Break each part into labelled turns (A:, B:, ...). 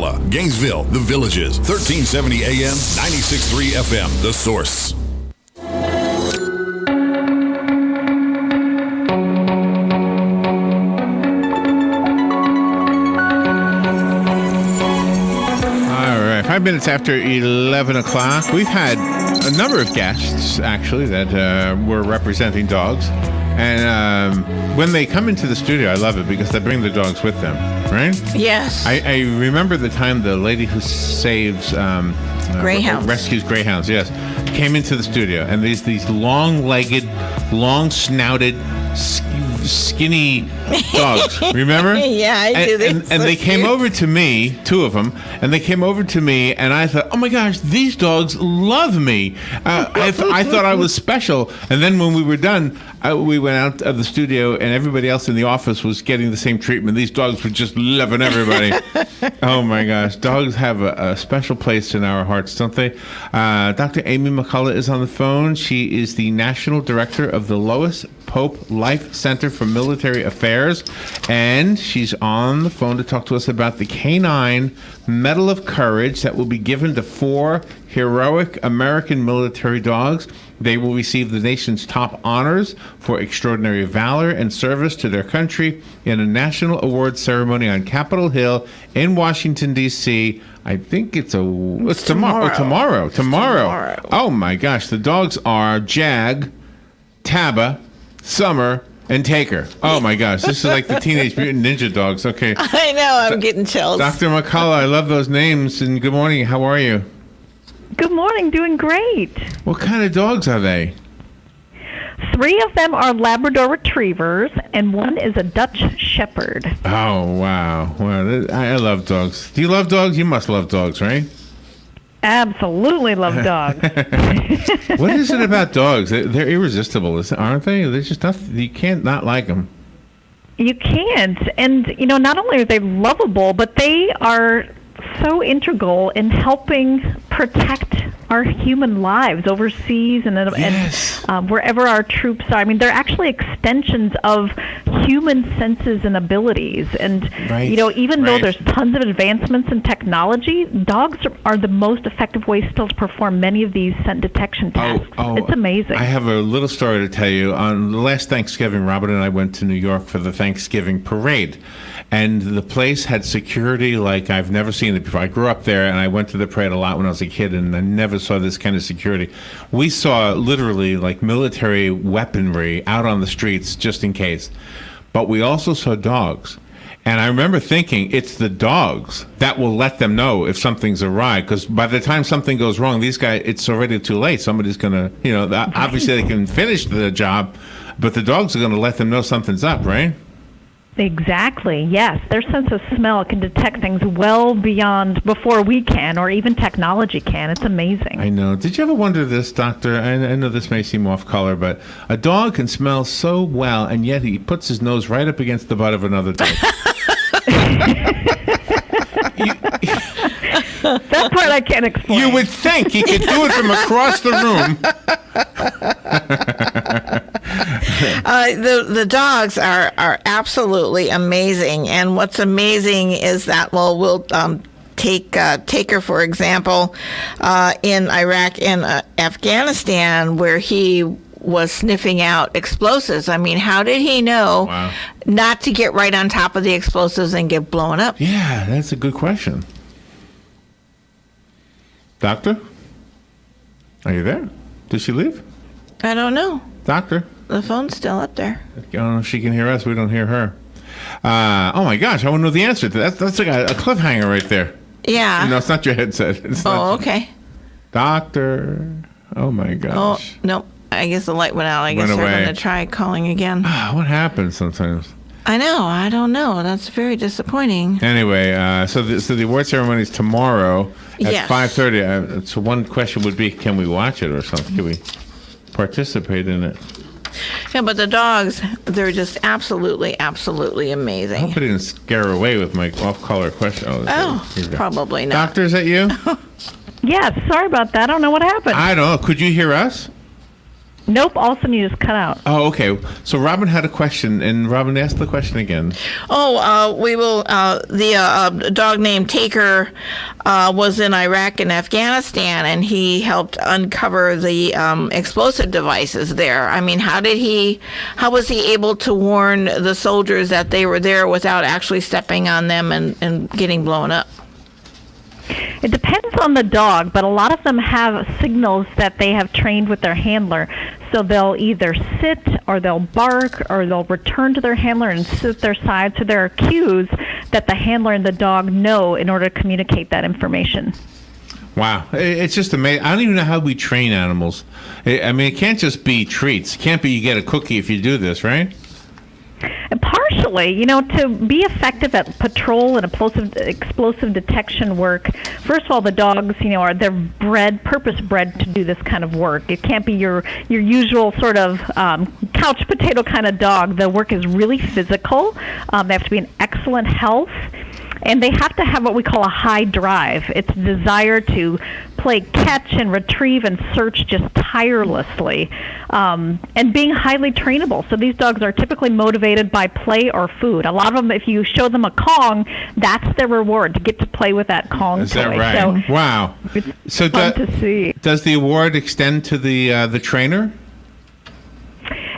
A: McCollough, Gainesville, The Villages, 1370 AM, 96.3 FM, The Source.
B: All right, 5 minutes after 11 o'clock. We've had a number of guests, actually, that were representing dogs. And when they come into the studio, I love it because they bring the dogs with them, right?
C: Yes.
B: I remember the time the lady who saves
C: greyhounds,
B: rescues greyhounds, yes, came into the studio, and these long-legged, long-snouted, skinny dogs. Remember?
C: Yeah, I do.
B: And they came over to me, two of them, and they came over to me, and I thought, oh my gosh, these dogs love me. I thought I was special. And then when we were done, we went out of the studio, and everybody else in the office was getting the same treatment. These dogs were just loving everybody. Oh my gosh, dogs have a special place in our hearts, don't they? Dr. Amy McCollough is on the phone. She is the National Director of the Lois Pope Life Center for Military Affairs, and she's on the phone to talk to us about the K-9 Medal of Courage that will be given to 4 heroic American military dogs. They will receive the nation's top honors for extraordinary valor and service to their country in a national award ceremony on Capitol Hill in Washington, D.C. I think it's tomorrow. Tomorrow. Oh, my gosh. The dogs are Jag, Taba, Summer, and Taker. Oh, my gosh. This is like the Teenage Mutant Ninja Dogs. Okay.
C: I know. I'm getting chills.
B: Dr. McCollough, I love those names. And good morning. How are you?
D: Good morning. Doing great.
B: What kind of dogs are they?
D: 3 of them are Labrador Retrievers, and 1 is a Dutch Shepherd.
B: Oh, wow. Well, I love dogs. Do you love dogs? You must love dogs, right?
D: Absolutely love dogs.
B: What is it about dogs? They're irresistible, aren't they? They're just nothing. You can't not like them.
D: You can't. And, not only are they lovable, but they are so integral in helping protect our human lives overseas and wherever our troops are. I mean, they're actually extensions of human senses and abilities. And, even though there's tons of advancements in technology, dogs are the most effective way still to perform many of these scent detection tasks. It's amazing.
B: I have a little story to tell you. On the last Thanksgiving, Robert and I went to New York for the Thanksgiving parade. And the place had security like I've never seen it before. I grew up there, and I went to the parade a lot when I was a kid, and I never saw this kind of security. We saw literally like military weaponry out on the streets just in case. But we also saw dogs. And I remember thinking, it's the dogs that will let them know if something's awry. Because by the time something goes wrong, these guys, it's already too late. Somebody's going to, obviously they can finish the job, but the dogs are going to let them know something's up, right?
D: Exactly, yes. Their sense of smell can detect things well beyond before we can, or even technology can. It's amazing.
B: I know. Did you ever wonder this, Doctor? I know this may seem off color, but a dog can smell so well, and yet he puts his nose right up against the butt of another dog.
D: That part I can't explain.
B: You would think he could do it from across the room.
C: The dogs are absolutely amazing, and what's amazing is that we'll take Taker, for example, in Iraq and Afghanistan, where he was sniffing out explosives. I mean, how did he know not to get right on top of the explosives and get blown up?
B: Yeah, that's a good question. Doctor? Are you there? Did she leave?
C: I don't know.
B: Doctor?
C: The phone's still up there.
B: I don't know if she can hear us. We don't hear her. Oh, my gosh. I want to know the answer to that. That's like a cliffhanger right there.
C: Yeah.
B: No, it's not your headset.
C: Okay.
B: Doctor. Oh, my gosh.
C: Oh, no. I guess the light went out. I guess they're going to try calling again.
B: What happens sometimes?
C: I know. I don't know. That's very disappointing.
B: Anyway, so the award ceremony is tomorrow at 5:30. So one question would be, can we watch it or something? Can we participate in it?
C: Yeah, but the dogs, they're just absolutely, absolutely amazing.
B: I hope I didn't scare her away with my off-color question.
C: Probably not.
B: Doctor, is that you?
D: Yes, sorry about that. I don't know what happened.
B: I don't know. Could you hear us?
D: Nope, all of a sudden you just cut out.
B: Oh, okay. So Robin had a question, and Robin asked the question again.
C: The dog named Taker was in Iraq and Afghanistan, and he helped uncover the explosive devices there. I mean, how was he able to warn the soldiers that they were there without actually stepping on them and getting blown up?
D: It depends on the dog, but a lot of them have signals that they have trained with their handler. So they'll either sit, or they'll bark, or they'll return to their handler and sit at their side. So there are cues that the handler and the dog know in order to communicate that information.
B: Wow. It's just amazing. I don't even know how we train animals. I mean, it can't just be treats. It can't be you get a cookie if you do this, right?
D: Partially, to be effective at patrol and explosive detection work, first of all, the dogs, they're purpose bred to do this kind of work. It can't be your usual sort of couch potato kind of dog. The work is really physical. They have to be in excellent health. And they have to have what we call a high drive. It's a desire to play catch and retrieve and search just tirelessly, and being highly trainable. So these dogs are typically motivated by play or food. A lot of them, if you show them a Kong, that's their reward, to get to play with that Kong toy.
B: Is that right?
D: So
B: wow.
D: It's fun to see.
B: Does the award extend to the trainer?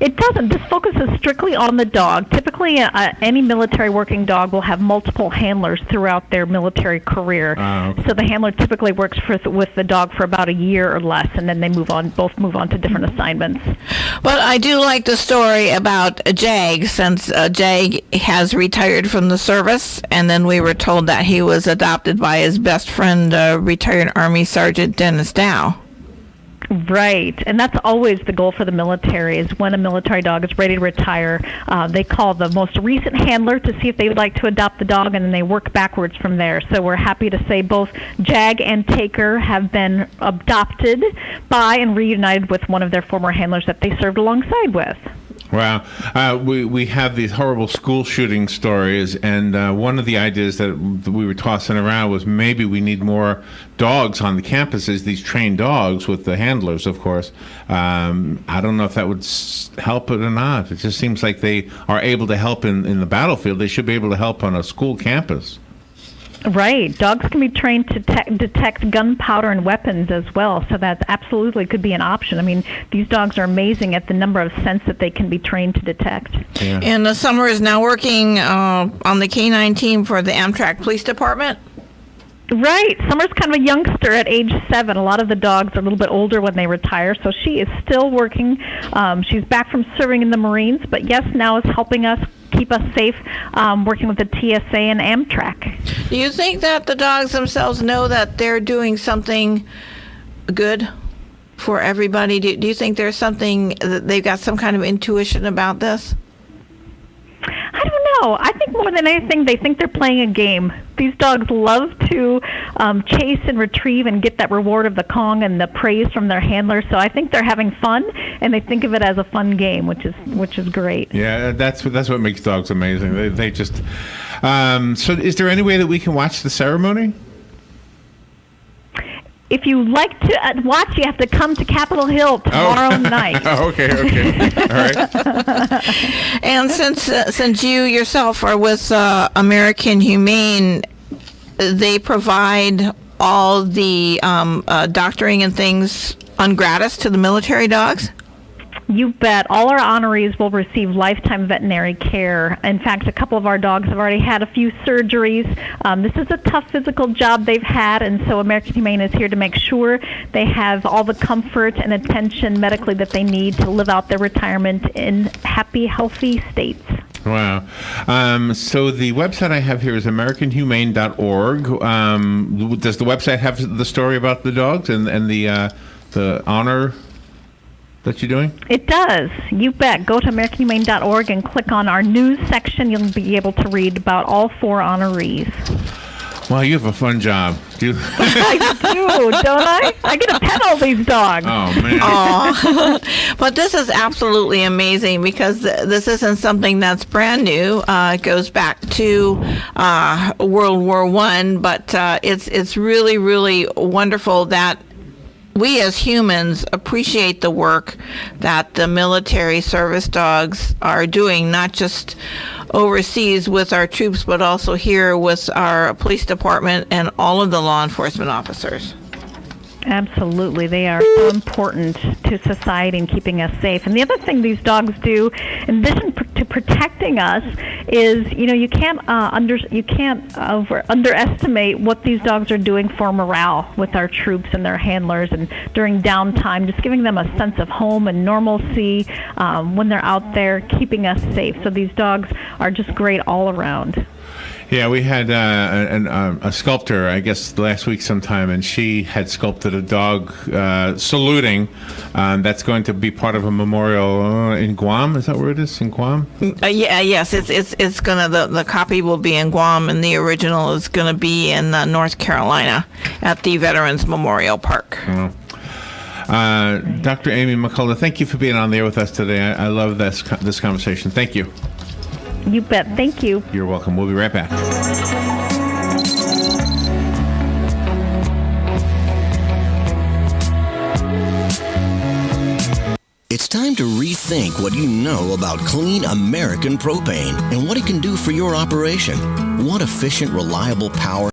D: It doesn't. This focuses strictly on the dog. Typically, any military working dog will have multiple handlers throughout their military career.
B: Okay.
D: So the handler typically works with the dog for about a year or less, and then they both move on to different assignments.
C: But I do like the story about Jag, since Jag has retired from the service, and then we were told that he was adopted by his best friend, retired Army Sergeant Dennis Dow.
D: Right, and that's always the goal for the military, is when a military dog is ready to retire, they call the most recent handler to see if they would like to adopt the dog, and then they work backwards from there. So we're happy to say both Jag and Taker have been adopted by and reunited with one of their former handlers that they served alongside with.
B: Wow. We have these horrible school shooting stories, and one of the ideas that we were tossing around was maybe we need more dogs on the campuses, these trained dogs with the handlers, of course. I don't know if that would help it or not. It just seems like they are able to help in the battlefield. They should be able to help on a school campus.
D: Right. Dogs can be trained to detect gunpowder and weapons as well, so that absolutely could be an option. I mean, these dogs are amazing at the number of scents that they can be trained to detect.
B: Yeah.
C: And Summer is now working on the K-9 team for the Amtrak Police Department.
D: Right. Summer's kind of a youngster at age 7. A lot of the dogs are a little bit older when they retire, so she is still working. She's back from serving in the Marines, but yes, now is helping us keep us safe, working with the TSA and Amtrak.
C: Do you think that the dogs themselves know that they're doing something good for everybody? Do you think there's something, that they've got some kind of intuition about this?
D: I don't know. I think more than anything, they think they're playing a game. These dogs love to chase and retrieve and get that reward of the Kong and the praise from their handler. So I think they're having fun, and they think of it as a fun game, which is great.
B: Yeah, that's what makes dogs amazing. They just. So, is there any way that we can watch the ceremony?
D: If you like to watch, you have to come to Capitol Hill tomorrow night.
B: Oh, okay. All right.
C: And since you yourself are with American Humane, they provide all the doctoring and things on gratis to the military dogs?
D: You bet. All our honorees will receive lifetime veterinary care. In fact, a couple of our dogs have already had a few surgeries. This is a tough physical job they've had, and so American Humane is here to make sure they have all the comfort and attention medically that they need to live out their retirement in happy, healthy states.
B: Wow. So the website I have here is AmericanHumane.org. Does the website have the story about the dogs and the honor that you're doing?
D: It does. You bet. Go to AmericanHumane.org and click on our news section. You'll be able to read about all 4 honorees.
B: Wow, you have a fun job.
D: I do, don't I? I get to pet all these dogs.
B: Oh, man.
C: Aw. But this is absolutely amazing, because this isn't something that's brand new. It goes back to World War I, but it's really, really wonderful that we as humans appreciate the work that the military service dogs are doing, not just overseas with our troops, but also here with our police department and all of the law enforcement officers.
D: Absolutely. They are so important to society and keeping us safe. And the other thing these dogs do, in addition to protecting us, is, you can't underestimate what these dogs are doing for morale with our troops and their handlers, and during downtime, just giving them a sense of home and normalcy when they're out there, keeping us safe. So these dogs are just great all around.
B: Yeah, we had a sculptor, I guess, last week sometime, and she had sculpted a dog saluting. That's going to be part of a memorial in Guam. Is that where it is, in Guam?
C: Yes, it's gonna, the copy will be in Guam, and the original is gonna be in North Carolina at the Veterans Memorial Park.
B: Dr. Amy McCollough, thank you for being on the air with us today. I love this conversation. Thank you.
D: You bet. Thank you.
B: You're welcome. We'll be right back.
E: It's time to rethink what you know about clean American propane and what it can do for your operation. Want efficient, reliable power